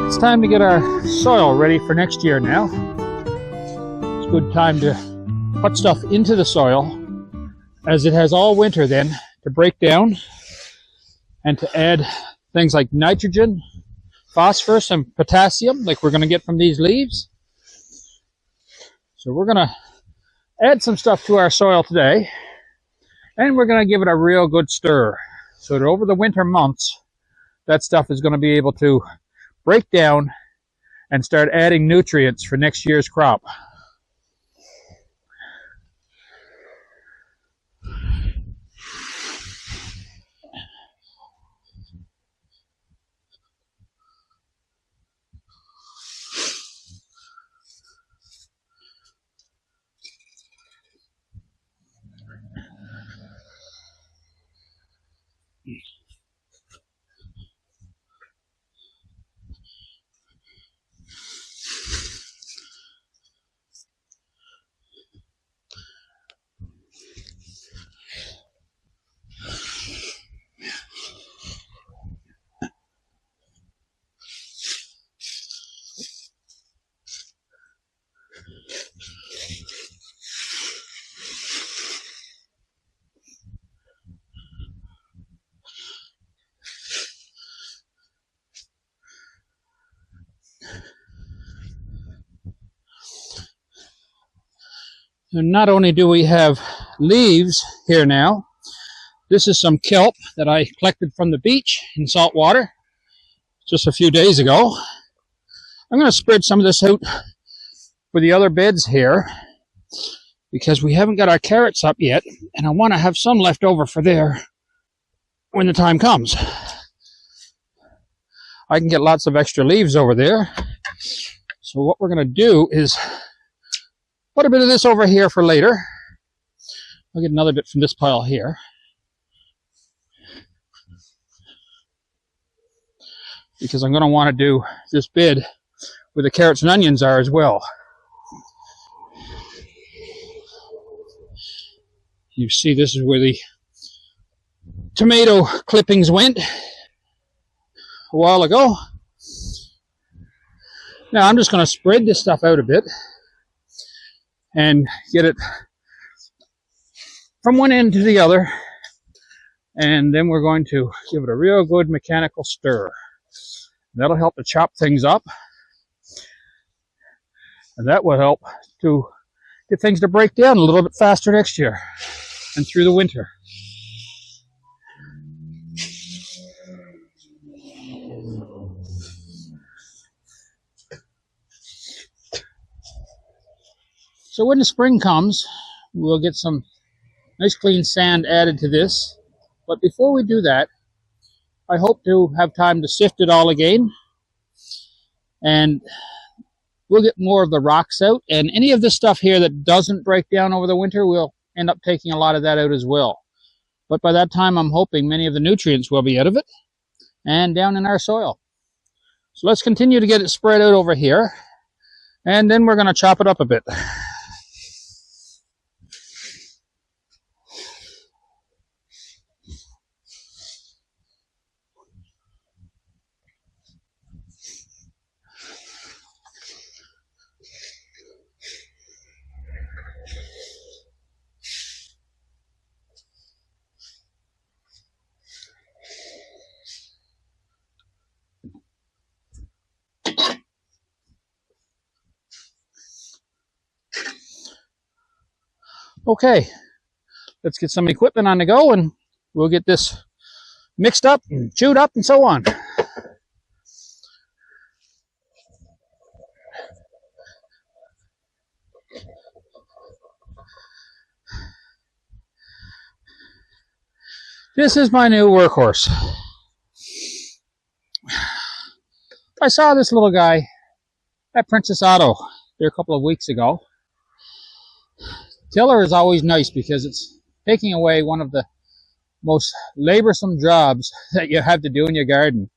It's time to get our soil ready for next year now. It's a good time to put stuff into the soil, as it has all winter then to break down and to add things like nitrogen, phosphorus, and potassium like we're going to get from these leaves. So we're going to add some stuff to our soil today, and we're going to give it a real good stir so that over the winter months that stuff is going to be able to break down and start adding nutrients for next year's crop. And not only do we have leaves here now, this is some kelp that I collected from the beach in salt water just a few days ago. I'm going to spread some of this out for the other beds here because we haven't got our carrots up yet, and I want to have some left over for there when the time comes. I can get lots of extra leaves over there. So what we're going to do is put a bit of this over here for later. I'll get another bit from this pile here. Because I'm going to want to do this bed where the carrots and onions are as well. You see, this is where the tomato clippings went a while ago. Now I'm just going to spread this stuff out a bit and get it from one end to the other, and then we're going to give it a real good mechanical stir. That'll help to chop things up, and that will help to get things to break down a little bit faster next year and through the winter. So when the spring comes, we'll get some nice clean sand added to this. But before we do that, I hope to have time to sift it all again. And we'll get more of the rocks out. And any of this stuff here that doesn't break down over the winter, we'll end up taking a lot of that out as well. But by that time, I'm hoping many of the nutrients will be out of it and down in our soil. So let's continue to get it spread out over here. And then we're going to chop it up a bit. Okay, let's get some equipment on the go and we'll get this mixed up and chewed up and so on. This is my new workhorse. I saw this little guy at Princess Auto there a couple of weeks ago. Tiller is always nice because it's taking away one of the most laborsome jobs that you have to do in your garden.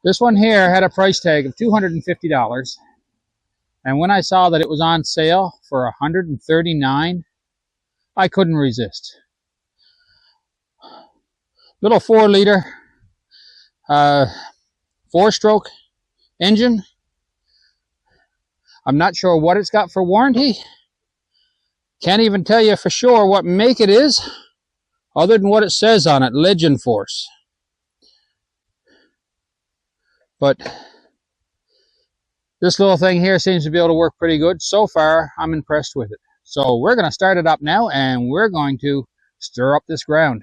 This one here had a price tag of $250, and when I saw that it was on sale for $139, I couldn't resist. Little 4-liter 4-stroke engine. I'm not sure what it's got for warranty. Can't even tell you for sure what make it is, other than what it says on it, Legend Force. But this little thing here seems to be able to work pretty good. So far, I'm impressed with it. So we're going to start it up now, and we're going to stir up this ground.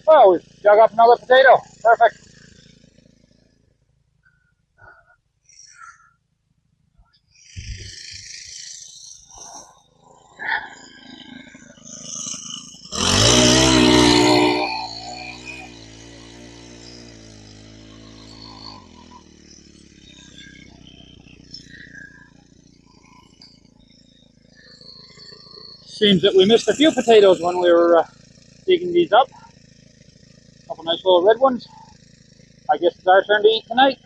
Well, we've dug up another potato. Perfect. Seems that we missed a few potatoes when we were digging these up. A couple nice little red ones. I guess it's our turn to eat tonight.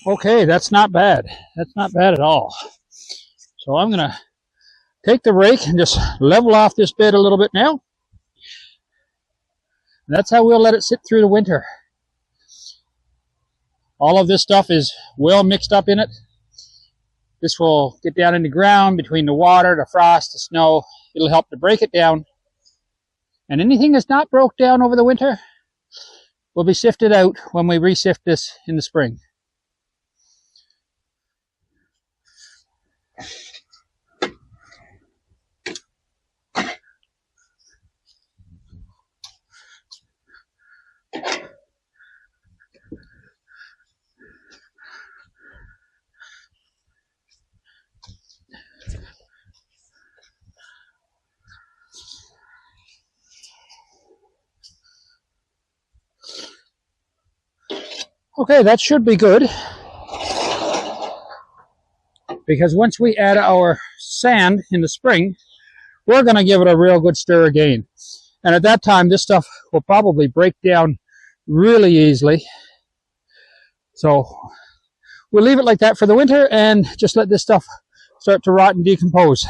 Okay, that's not bad. That's not bad at all. So I'm going to take the rake and just level off this bed a little bit now. And that's how we'll let it sit through the winter. All of this stuff is well mixed up in it. This will get down in the ground between the water, the frost, the snow. It'll help to break it down. And anything that's not broke down over the winter will be sifted out when we resift this in the spring. Okay, that should be good, because once we add our sand in the spring, we're going to give it a real good stir again. And at that time, this stuff will probably break down really easily. So we'll leave it like that for the winter and just let this stuff start to rot and decompose.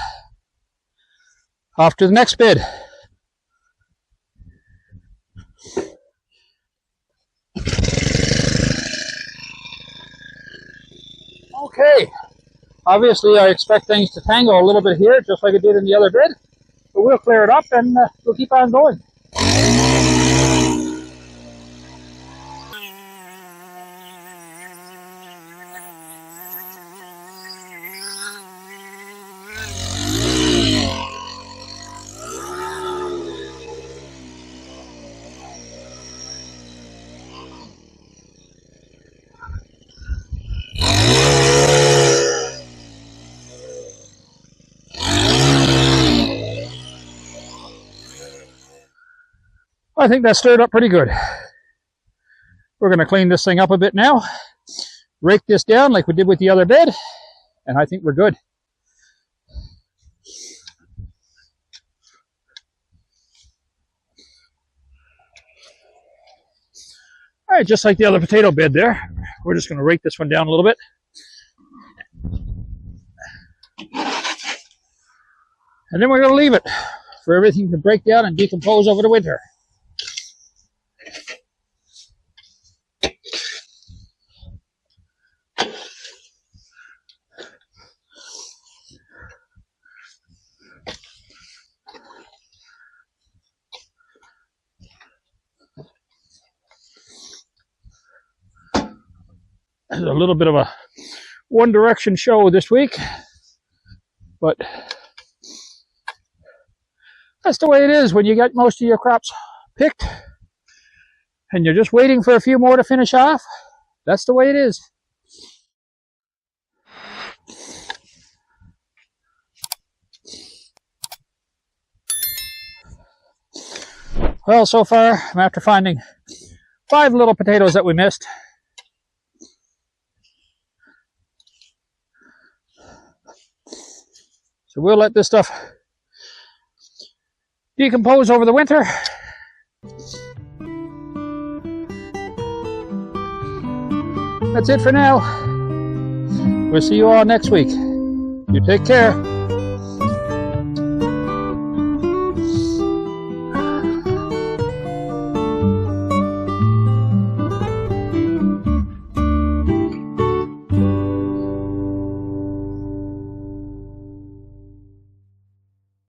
Off to the next bed. Okay, obviously I expect things to tangle a little bit here, just like it did in the other bed, but we'll clear it up and we'll keep on going. I think that stirred up pretty good. We're going to clean this thing up a bit now. Rake this down like we did with the other bed. and I think we're good. All right, just like the other potato bed there, we're just going to rake this one down a little bit. And then we're going to leave it for everything to break down and decompose over the winter. There's a little bit of a one direction show this week, but that's the way it is when you get most of your crops picked and you're just waiting for a few more to finish off. That's the way it is. Well, so far I'm after finding 5 little potatoes that we missed. So we'll let this stuff decompose over the winter. That's it for now. We'll see you all next week. You take care.